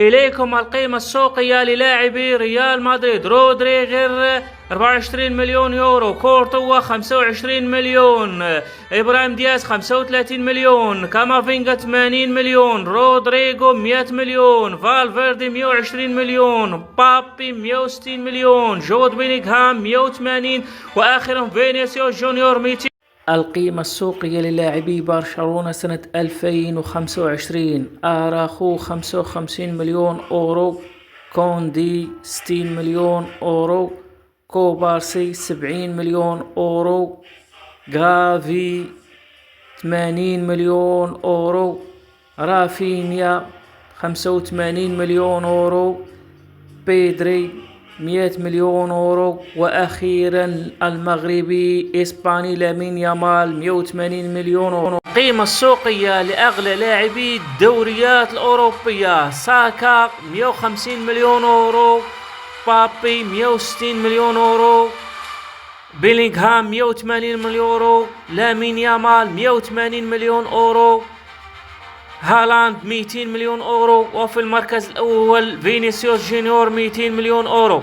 إليكم القيمة السوقية للاعبي ريال مدريد: رودريغر 24 مليون يورو، كورتوا 25 مليون، إبراهيم دياز 35 مليون، كامافينجا 80 مليون، رودريغو 100 مليون، فالفيردي 120 مليون، بابي 160 مليون، جود بيلينغهام 180، وآخرهم فينيسيوس جونيور 200. القيمة السوقية للاعبي برشلونة سنة 2025: آراخو 55 مليون أورو، كوندي 60 مليون أورو، كوبارسي 70 مليون أورو، غافي 80 مليون أورو، رافينيا 85 مليون أورو، بيدري 100 مليون أورو، وأخيرا المغربي إسباني لامين يامال 180 مليون أورو. القيمة السوقية لأغلى لاعبي الدوريات الأوروبية: ساكا 150 مليون أورو، بابي 160 مليون أورو، بيلينغهام 180 مليون أورو، لامين يامال 180 مليون أورو، هالاند 200 مليون أورو، وفي المركز الأول فينيسيوس جونيور 200 مليون أورو.